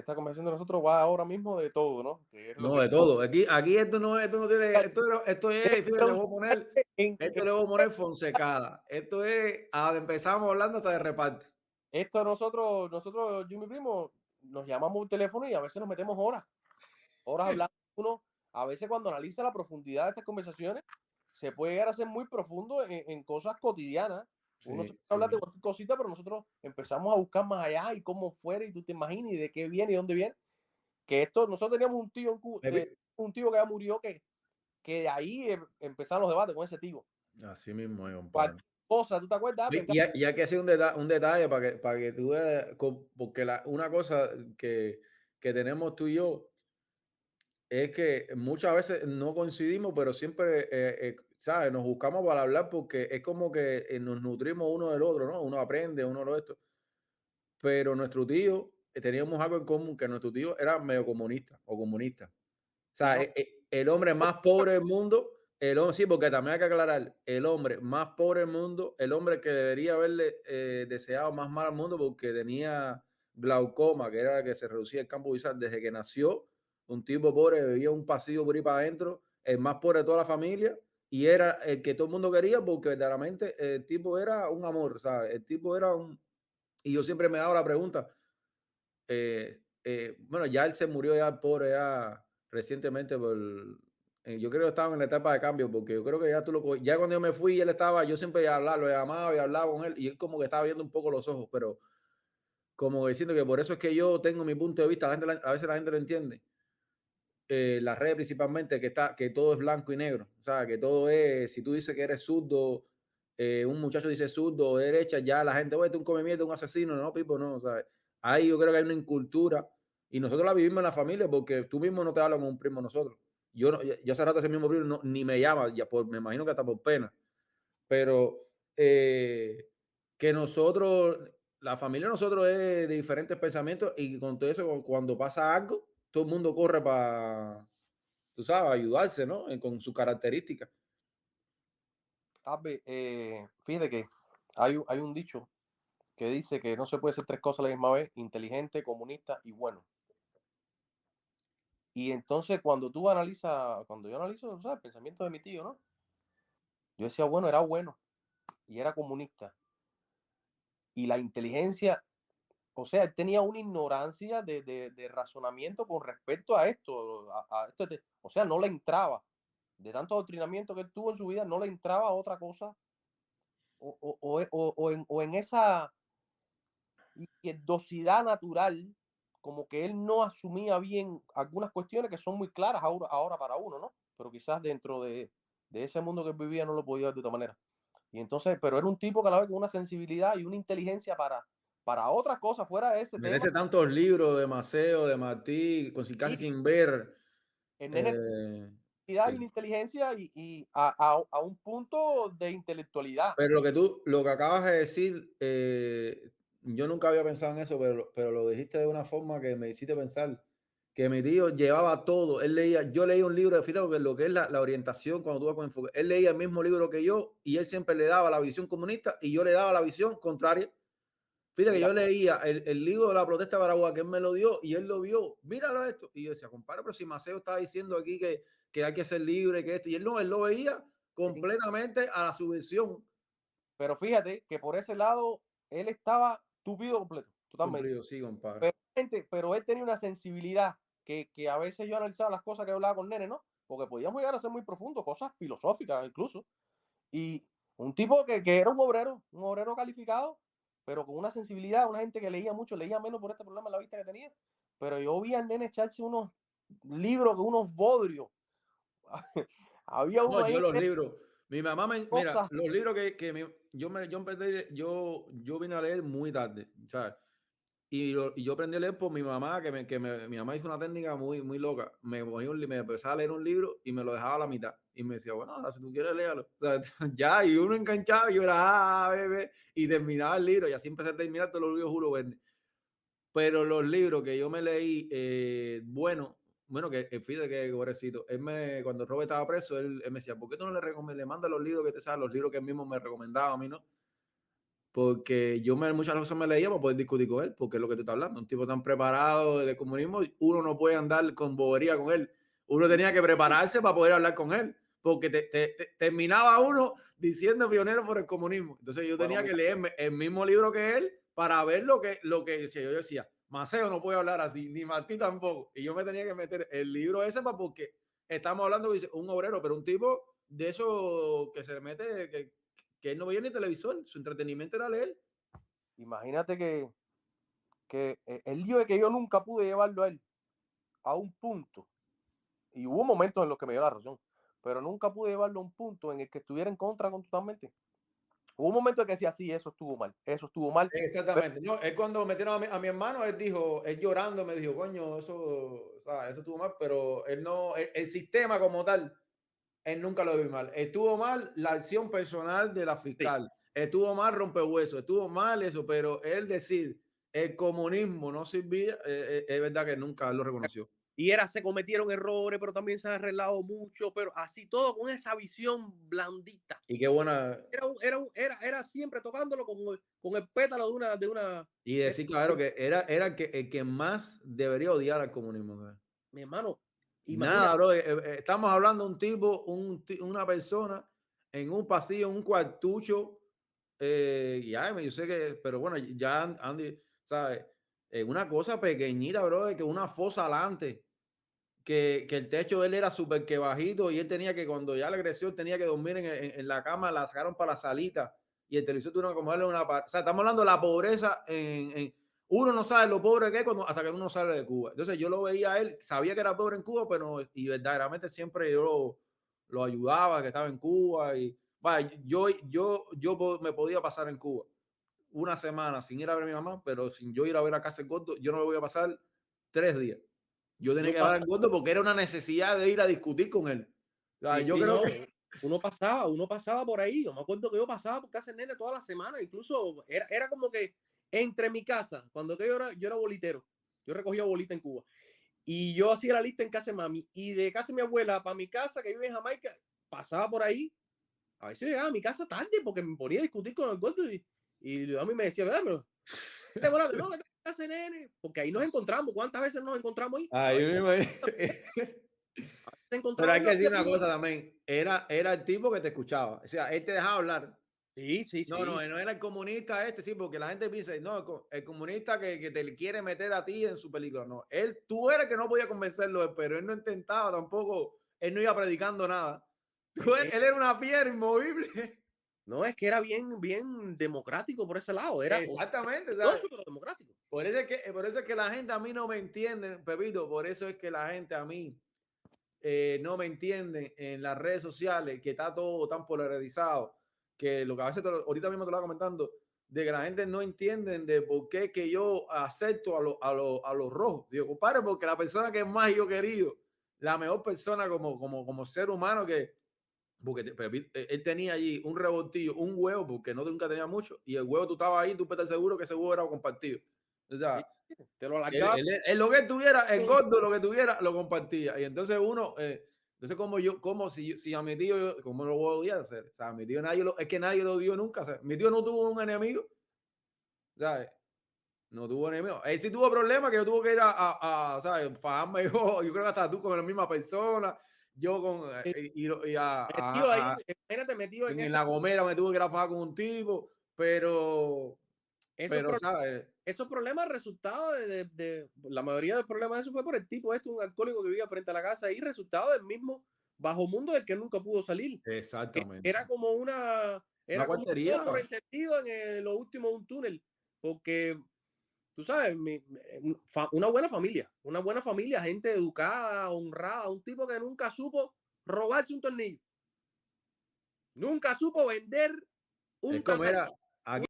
esta conversación de nosotros va ahora mismo de todo, ¿no? Que es lo No, que de todo. Aquí esto no tiene, esto es, fíjate, en le voy a poner Fonsecada. Esto es, empezamos hablando hasta de reparto. esto nosotros, yo y mi primo, nos llamamos por teléfono y a veces nos metemos horas hablando. Uno, a veces cuando analiza la profundidad de estas conversaciones, se puede llegar a ser muy profundo en cosas cotidianas. Uno se Sí, puede hablar de sí. cualquier cosita, pero nosotros empezamos a buscar más allá y cómo fuera, y tú te imaginas y de qué viene y dónde viene. Que esto, nosotros teníamos un tío, un tío que ya murió, que de ahí empezaron los debates con ese tío. Así mismo, compadre. Cualquier cosa, ¿tú te acuerdas? Y hay que hacer un detalle para que tú veas, porque una cosa que tenemos tú y yo es que muchas veces no coincidimos, pero siempre, ¿sabes? Nos buscamos para hablar porque es como que nos nutrimos uno del otro, ¿no? Uno aprende, uno lo esto. Pero nuestro tío, teníamos algo en común, que nuestro tío era medio comunista o comunista. O Sí, sea, no, el hombre más pobre del mundo, sí, porque también hay que aclarar, el hombre más pobre del mundo, el hombre que debería haberle deseado más mal al mundo porque tenía glaucoma, que era que se reducía el campo visual desde que nació, un tipo pobre, vivía un pasillo por ahí para adentro, el más pobre de toda la familia, y era el que todo el mundo quería porque verdaderamente el tipo era un amor, ¿sabes? El tipo era un... Y yo siempre me hago la pregunta, bueno, ya él se murió ya, el pobre, ya recientemente. Yo creo que estaba en la etapa de cambio, porque yo creo que ya ya cuando yo me fui, él estaba, yo siempre lo llamaba y hablaba con él, y él como que estaba viendo un poco los ojos, pero como diciendo que por eso es que yo tengo mi punto de vista, a veces la gente lo entiende. Las redes principalmente, que todo es blanco y negro, o sea, que todo es, si tú dices que eres zurdo, un muchacho dice zurdo o derecha, ya la gente, oye, tú un come mierda, un asesino, no, Pipo, no, o sea, ahí yo creo que hay una incultura y nosotros la vivimos en la familia porque tú mismo no te hablas con un primo nosotros. Yo, no, yo hace rato ese mismo primo ni me llama, ya me imagino que hasta por pena, pero que nosotros, la familia de nosotros es de diferentes pensamientos y con todo eso, cuando pasa algo, todo el mundo corre para, tú sabes, ayudarse, ¿no? Con sus características. Abe, fíjate que hay un dicho que dice que no se puede ser tres cosas a la misma vez: inteligente, comunista y bueno. Y entonces cuando yo analizo, ¿sabes?, el pensamiento de mi tío, ¿no? Yo decía, bueno, era bueno y era comunista. Y la inteligencia, o sea, él tenía una ignorancia de razonamiento con respecto a esto, o sea, no le entraba, de tanto adoctrinamiento que él tuvo en su vida, no le entraba a otra cosa, o en esa dosidad natural, como que él no asumía bien algunas cuestiones que son muy claras ahora para uno, ¿no? Pero quizás dentro de ese mundo que él vivía no lo podía ver de otra manera. Y entonces, pero era un tipo que a la vez con una sensibilidad y una inteligencia para otras cosas fuera de ese tema. Merece tantos libros de Maceo, de Martí, casi Y sin ver. el nene tenía Sí. una inteligencia y a un punto de intelectualidad. Pero lo que acabas de decir, yo nunca había pensado en eso, pero lo dijiste de una forma que me hiciste pensar que mi tío llevaba todo. Él leía, yo leía un libro, fíjate lo que es la orientación cuando tú vas con enfoque. Él leía el mismo libro que yo y él siempre le daba la visión comunista y yo le daba la visión contraria. Fíjate que Mira, yo leía el libro de la protesta de Paraguay, que él me lo dio y él lo vio. Míralo esto. Y yo decía, compadre, pero si Maceo está diciendo aquí que hay que ser libre, que esto. Y él no, él lo veía completamente a la subversión. pero fíjate que por ese lado él estaba tupido completo, totalmente. Cumplido, sí, compadre. Pero él tenía una sensibilidad que a veces yo analizaba las cosas que hablaba con Nene, ¿no? Porque podíamos llegar a ser muy profundos, cosas filosóficas incluso. Y un tipo que era un obrero calificado, pero con una sensibilidad, una gente que leía mucho, leía menos por este problema en la vista que tenía. Pero yo vi al Nene echarse unos libros, unos bodrios. Había No, uno yo ahí, los libros. Mi mamá mira, cosas. los libros yo vine a leer muy tarde, ¿sabes? Y yo aprendí a leer por mi mamá, mi mamá hizo una técnica muy loca. Me empezaba a leer un libro y me lo dejaba a la mitad. Y me decía, bueno, ahora si tú quieres, léalo. O sea, ya, y uno enganchado, y yo era, bebé, y terminaba el libro. Y así empecé a terminar todos los libros, juro, verde. Pero los libros que yo me leí, bueno, que fíjate que pobrecito, cuando Robert estaba preso, él me decía, ¿por qué tú no le mandas los libros que te sabes, los libros que él mismo me recomendaba a mí, no? porque muchas cosas me leía para poder discutir con él, porque es lo que tú estás hablando, un tipo tan preparado de comunismo, uno no puede andar con bobería con él, uno tenía que prepararse para poder hablar con él, porque terminaba uno diciendo pionero por el comunismo. Entonces yo Bueno, tenía que mira, leerme el mismo libro que él para ver lo que decía. Yo decía, Maceo no puede hablar así, ni Martí tampoco. Y yo me tenía que meter el libro ese para, porque estamos hablando de un obrero, pero un tipo de eso que se le mete, que él no veía ni televisor, su entretenimiento era leer. imagínate que el lío de que yo nunca pude llevarlo a él a un punto, y hubo momentos en los que me dio la razón, pero nunca pude llevarlo a un punto en el que estuviera en contra totalmente. Hubo un momento en que decía, sí, eso estuvo mal, pero Exactamente. No, él cuando metieron a mi hermano, él dijo, él llorando me dijo, coño, eso, o sea, eso estuvo mal, pero él no, el sistema como tal, él nunca lo vio mal. Estuvo mal la acción personal de la sí. fiscal, estuvo mal rompehuesos, estuvo mal eso, pero él decir el comunismo no servía, es verdad que nunca lo reconoció. Y se cometieron errores, pero también se han arreglado mucho, pero así todo con esa visión blandita. Y qué buena, Era siempre tocándolo con el pétalo de una. y decir, claro, que era el que más debería odiar al comunismo, ¿sabes? Mi hermano, Nada, imagínate, bro. Estamos hablando de un tipo, una persona en un pasillo, un cuartucho. Ya, yo sé que, pero bueno, ya Andy, ¿sabes? Una cosa pequeñita, bro, de que una fosa adelante, que el techo de él era súper que bajito y él tenía que, cuando ya le creció, él tenía que dormir en la cama, la sacaron para la salita y el televisor tuvieron que acomodarle una. O sea, estamos hablando de la pobreza uno no sabe lo pobre que es hasta que uno sale de Cuba. Entonces yo lo veía a él, sabía que era pobre en Cuba, pero y verdaderamente siempre yo lo ayudaba, que estaba en Cuba y vaya, yo me podía pasar en Cuba una semana sin ir a ver a mi mamá, pero sin yo ir a ver a casa el gordo, yo no me voy a pasar 3 días. Yo tenía uno que llevar pasa, al gordo porque era una necesidad de ir a discutir con él. O sea, sí, yo sí, creo no, que uno pasaba por ahí. Yo me acuerdo que yo pasaba por casa del nene toda la semana, incluso era como que entre mi casa, cuando que yo era bolitero, yo recogía bolita en Cuba, y yo hacía la lista en casa de mami, y de casa de mi abuela para mi casa, que vive en Jamaica, pasaba por ahí. A veces llegaba a mi casa tarde porque me ponía a discutir con el gordo y a mí me decía, ¿verdad? Pero, ¿te acuerdas? No, ¿qué te hace, nene? Porque ahí nos encontramos. ¿Cuántas veces nos encontramos ahí? A ay, veces nos pero encontramos hay en que la decir vía una pública. cosa también. Era el tipo que te escuchaba. O sea, él te dejaba hablar. Sí, sí, No, sí. no era el comunista este, sí, porque la gente piensa, no, el comunista que te quiere meter a ti en su película. No, tú eres que no podía convencerlo, pero él no intentaba tampoco, él no iba predicando nada. Él era una piedra inmovible. No, es que era bien, bien democrático por ese lado. Era Exactamente, ¿sabes? orgulloso, pero democrático. Por eso es que la gente a mí no me entiende, Pepito, por eso es que la gente a mí no me entienden en las redes sociales, que está todo tan polarizado, que lo que a veces ahorita mismo te lo estaba comentando, de que la gente no entiende de por qué que yo acepto a los rojos. Digo, compadre, porque la persona que más yo he querido, la mejor persona como ser humano porque él tenía allí un revoltillo, un huevo, porque no nunca tenía mucho, y el huevo tú estabas ahí, tú puedes estar seguro que ese huevo era compartido. O Sí, sea, te lo él, alargaba. él, él lo que tuviera, el gordo lo que tuviera, lo compartía. Y entonces entonces si a mi tío, ¿cómo lo voy a odiar? O sea, a mi tío es que nadie lo odió nunca. O sea, mi tío no tuvo un enemigo, ¿sabes? No tuvo enemigo. Él sí tuvo problemas que yo tuve que ir ¿sabes? Fajarme yo creo que hasta tú con la misma persona, yo Metido ahí, imagínate metido en en ese, La Gomera me tuve que ir a fajar con un tipo, pero, esos, pero, pro- ¿sabes? esos problemas resultado la mayoría de problemas de eso fue por el tipo un alcohólico que vivía frente a la casa y resultado del mismo bajo mundo del que nunca pudo salir. Exactamente. Era como Una era como un cuartería. fósforo encendido lo último de un túnel, porque tú sabes, una buena familia, gente educada, honrada, un tipo que nunca supo robarse un tornillo, nunca supo vender Es un como candado. era,